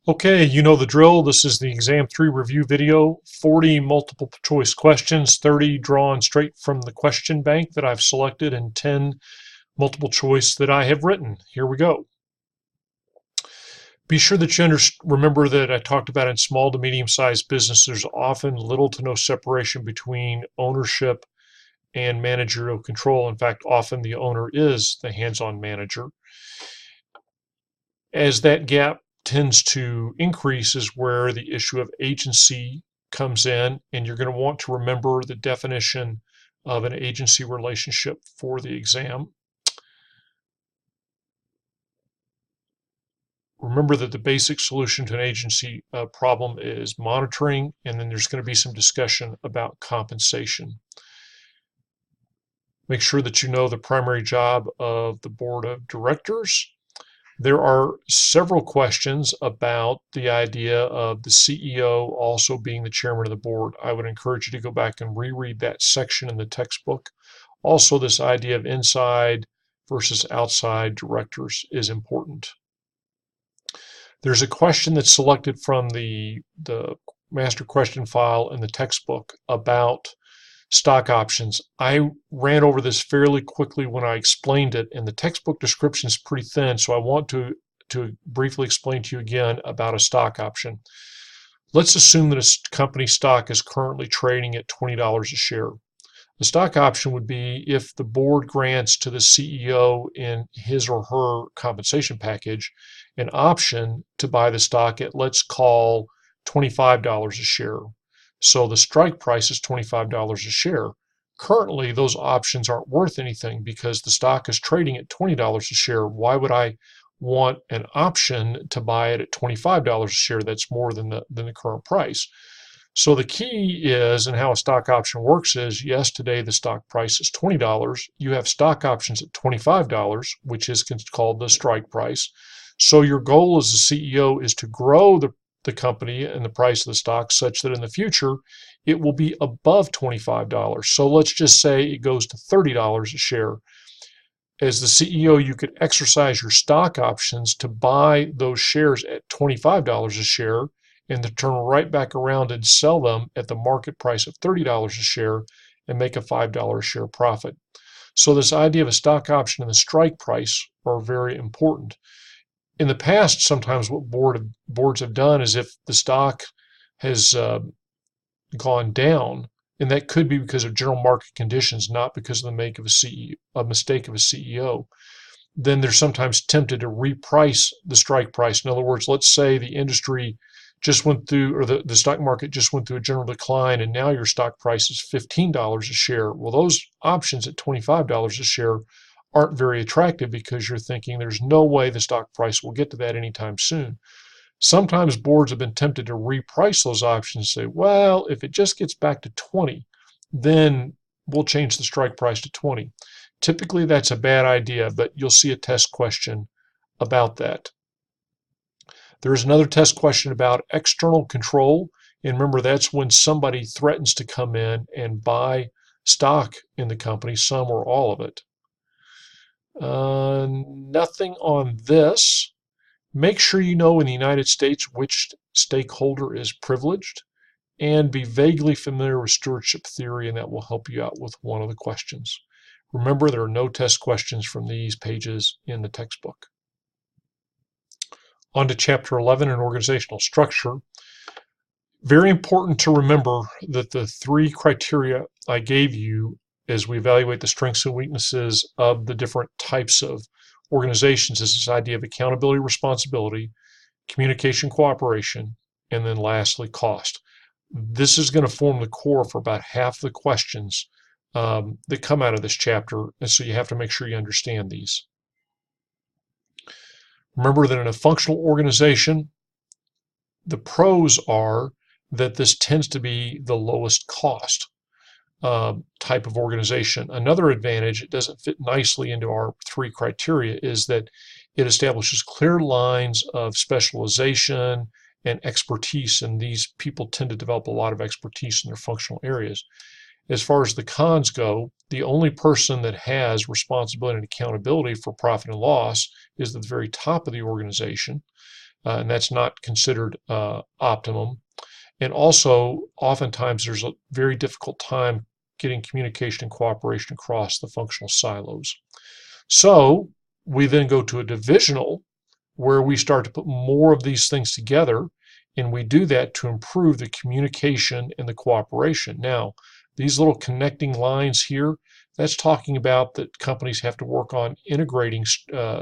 Okay, you know the drill. This is the Exam 3 review video. 40 multiple choice questions, 30 drawn straight from the question bank that I've selected, and 10 multiple choice that I have written. Here we go. Be sure that you remember that I talked about in small to medium-sized business, there's often little to no separation between ownership and managerial control. In fact, often the owner is the hands-on manager. As that gap tends to increase is where the issue of agency comes in, and you're going to want to remember the definition of an agency relationship for the exam. Remember that the basic solution to an agency problem is monitoring, and then there's going to be some discussion about compensation. Make sure that you know the primary job of the board of directors. There are several questions about the idea of the CEO also being the chairman of the board. I would encourage you to go back and reread that section in the textbook. Also, this idea of inside versus outside directors is important. There's a question that's selected from the master question file in the textbook about stock options. I ran over this fairly quickly when I explained it, and the textbook description is pretty thin, so I want to briefly explain to you again about a stock option. Let's assume that a company stock is currently trading at $20 a share. The stock option would be if the board grants to the CEO in his or her compensation package an option to buy the stock at, let's call, $25 a share. So the strike price is $25 a share. Currently, those options aren't worth anything because the stock is trading at $20 a share. Why would I want an option to buy it at $25 a share? That's more than the current price. So the key is, and how a stock option works is, yes, today the stock price is $20. You have stock options at $25, which is called the strike price. So your goal as a CEO is to grow the company and the price of the stock such that in the future it will be above $25. So let's just say it goes to $30 a share. As the CEO, you could exercise your stock options to buy those shares at $25 a share and to turn right back around and sell them at the market price of $30 a share and make a $5 a share profit. So this idea of a stock option and the strike price are very important. In the past, sometimes what boards have done is if the stock has gone down, and that could be because of general market conditions, not because of a mistake of a CEO, then they're sometimes tempted to reprice the strike price. In other words, let's say the industry just went through, or the stock market just went through a general decline, and now your stock price is $15 a share. Well, those options at $25 a share aren't very attractive because you're thinking there's no way the stock price will get to that anytime soon. Sometimes boards have been tempted to reprice those options and say, well, if it just gets back to 20, then we'll change the strike price to 20. Typically, that's a bad idea, but you'll see a test question about that. There's another test question about external control. And remember, that's when somebody threatens to come in and buy stock in the company, some or all of it. Nothing on this. Make sure you know in the United States which stakeholder is privileged, and be vaguely familiar with stewardship theory, and that will help you out with one of the questions. Remember, there are no test questions from these pages in the textbook. On to Chapter 11 in organizational structure. Very important to remember that the three criteria I gave you as we evaluate the strengths and weaknesses of the different types of organizations is this idea of accountability, responsibility, communication, cooperation, and then lastly, cost. This is going to form the core for about half the questions that come out of this chapter, and so you have to make sure you understand these. Remember that in a functional organization, the pros are that this tends to be the lowest cost type of organization. Another advantage, it doesn't fit nicely into our three criteria, is that it establishes clear lines of specialization and expertise, and these people tend to develop a lot of expertise in their functional areas. As far as the cons go, the only person that has responsibility and accountability for profit and loss is at the very top of the organization. and that's not considered optimum. And also, oftentimes, there's a very difficult time getting communication and cooperation across the functional silos. So we then go to a divisional where we start to put more of these things together, and we do that to improve the communication and the cooperation. Now, these little connecting lines here, that's talking about that companies have to work on integrating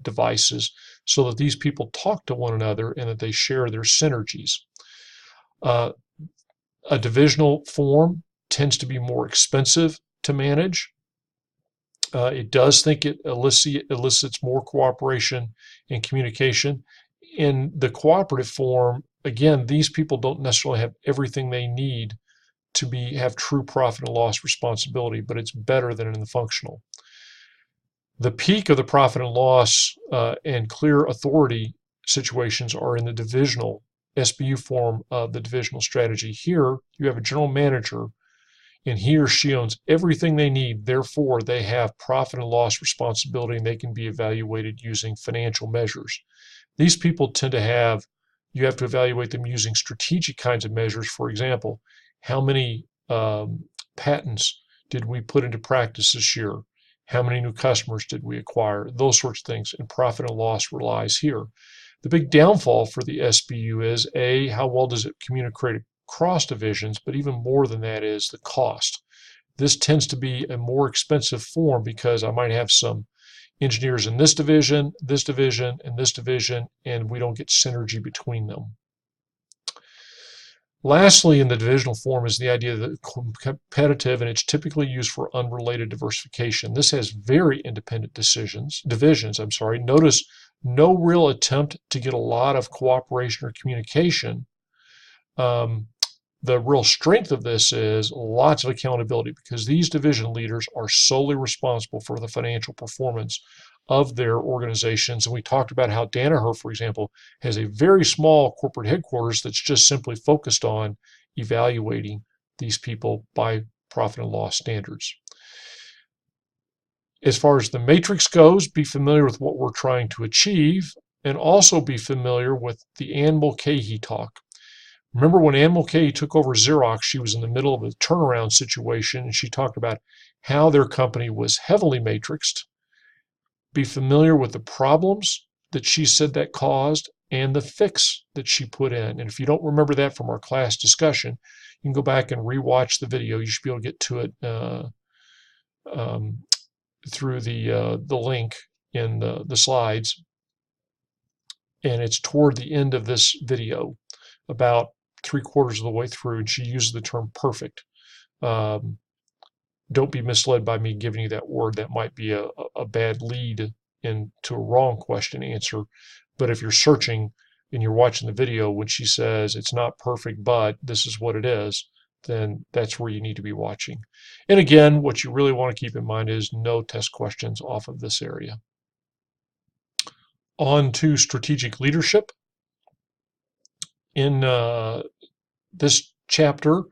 devices so that these people talk to one another and that they share their synergies. Uh, a divisional form tends to be more expensive to manage. It does think it elicits more cooperation and communication. In the cooperative form, again, these people don't necessarily have everything they need to have true profit and loss responsibility, but it's better than in the functional. The peak of the profit and loss and clear authority situations are in the divisional SBU form of the divisional strategy. Here, you have a general manager, and he or she owns everything they need. Therefore, they have profit and loss responsibility, and they can be evaluated using financial measures. These people tend to have, you have to evaluate them using strategic kinds of measures. For example, how many patents did we put into practice this year? How many new customers did we acquire? Those sorts of things, and profit and loss relies here. The big downfall for the SBU is, A, how well does it communicate across divisions, but even more than that is the cost. This tends to be a more expensive form because I might have some engineers in this division, and this division, and we don't get synergy between them. Lastly, in the divisional form is the idea that it's competitive, and it's typically used for unrelated diversification. This has very independent divisions. Notice no real attempt to get a lot of cooperation or communication. The real strength of this is lots of accountability, because these division leaders are solely responsible for the financial performance of their organizations. And we talked about how Danaher, for example, has a very small corporate headquarters that's just simply focused on evaluating these people by profit and loss standards. As far as the matrix goes, be familiar with what we're trying to achieve, and also be familiar with the Ann Mulcahy talk. Remember when Ann Mulcahy took over Xerox, she was in the middle of a turnaround situation, and she talked about how their company was heavily matrixed. Be familiar with the problems that she said that caused and the fix that she put in. And if you don't remember that from our class discussion, you can go back and rewatch the video. You should be able to get to it through the link in the slides. And it's toward the end of this video, about 3/4 of the way through, and she uses the term perfect. Don't be misled by me giving you that word. That might be a bad lead into a wrong question answer. But if you're searching and you're watching the video, when she says it's not perfect, but this is what it is, then that's where you need to be watching. And again, what you really want to keep in mind is no test questions off of this area. On to strategic leadership. In this chapter,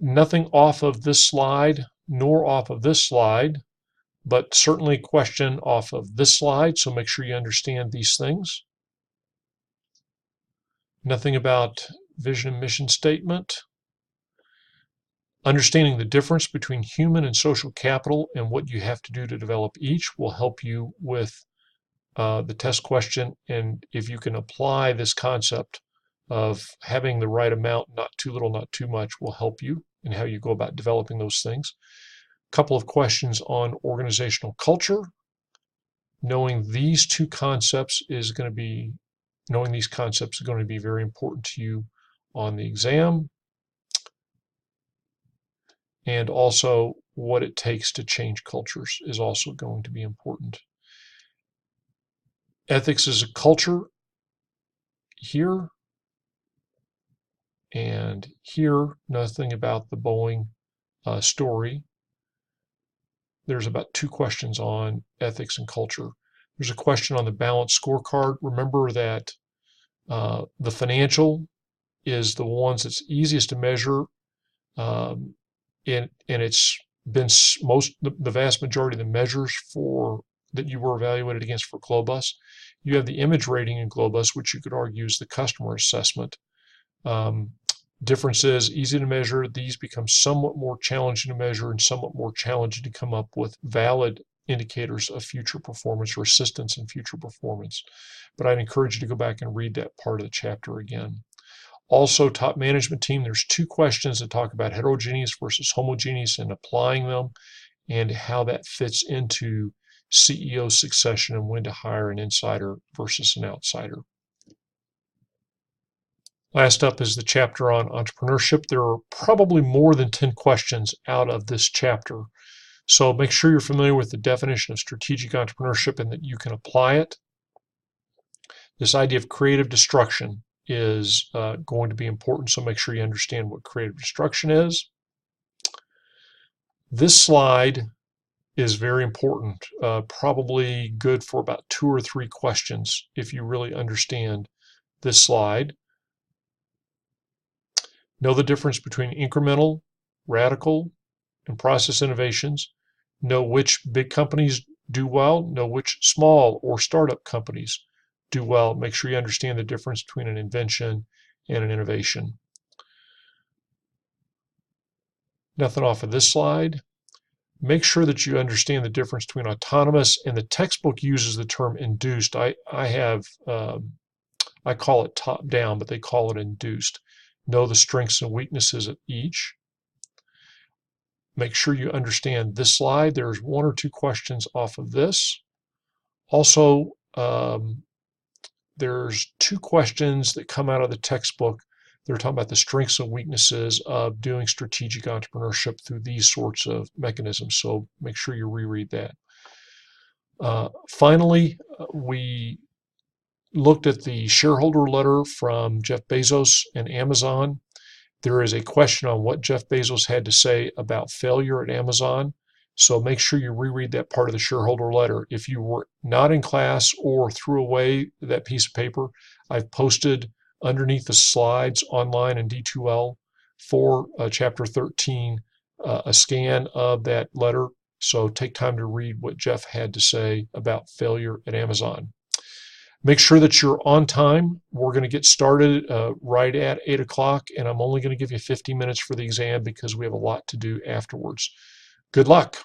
nothing off of this slide nor off of this slide, but certainly question off of this slide, so make sure you understand these things. Nothing about vision and mission statement. Understanding the difference between human and social capital and what you have to do to develop each will help you with the test question, and if you can apply this concept of having the right amount, not too little, not too much, will help you in how you go about developing those things. A couple of questions on organizational culture. Knowing these concepts is going to be very important to you on the exam, and also what it takes to change cultures is also going to be important. Ethics is a culture here. And here, nothing about the Boeing story. There's about 2 questions on ethics and culture. There's a question on the balanced scorecard. Remember that the financial is the ones that's easiest to measure, and it's been the vast majority of the measures that you were evaluated against for Globus. You have the image rating in Globus, which you could argue is the customer assessment. Difference is easy to measure. These become somewhat more challenging to measure and somewhat more challenging to come up with valid indicators of future performance or assistance in future performance. But I'd encourage you to go back and read that part of the chapter again. Also, top management team, there's 2 questions that talk about heterogeneous versus homogeneous and applying them and how that fits into CEO succession and when to hire an insider versus an outsider. Last up is the chapter on entrepreneurship. There are probably more than 10 questions out of this chapter. So make sure you're familiar with the definition of strategic entrepreneurship and that you can apply it. This idea of creative destruction is going to be important, so make sure you understand what creative destruction is. This slide is very important, probably good for about 2 or 3 questions if you really understand this slide. Know the difference between incremental, radical, and process innovations. Know which big companies do well. Know which small or startup companies do well. Make sure you understand the difference between an invention and an innovation. Nothing off of this slide. Make sure that you understand the difference between autonomous, and the textbook uses the term induced. I call it top down, but they call it induced. Know the strengths and weaknesses of each. Make sure you understand this slide. There's 1 or 2 questions off of this. Also, there's 2 questions that come out of the textbook. They're talking about the strengths and weaknesses of doing strategic entrepreneurship through these sorts of mechanisms. So make sure you reread that. Finally, we looked at the shareholder letter from Jeff Bezos and Amazon. There is a question on what Jeff Bezos had to say about failure at Amazon. So make sure you reread that part of the shareholder letter. If you were not in class or threw away that piece of paper, I've posted underneath the slides online in D2L for chapter 13 a scan of that letter. So take time to read what Jeff had to say about failure at Amazon. Make sure that you're on time. We're going to get started right at 8 o'clock, and I'm only going to give you 50 minutes for the exam because we have a lot to do afterwards. Good luck.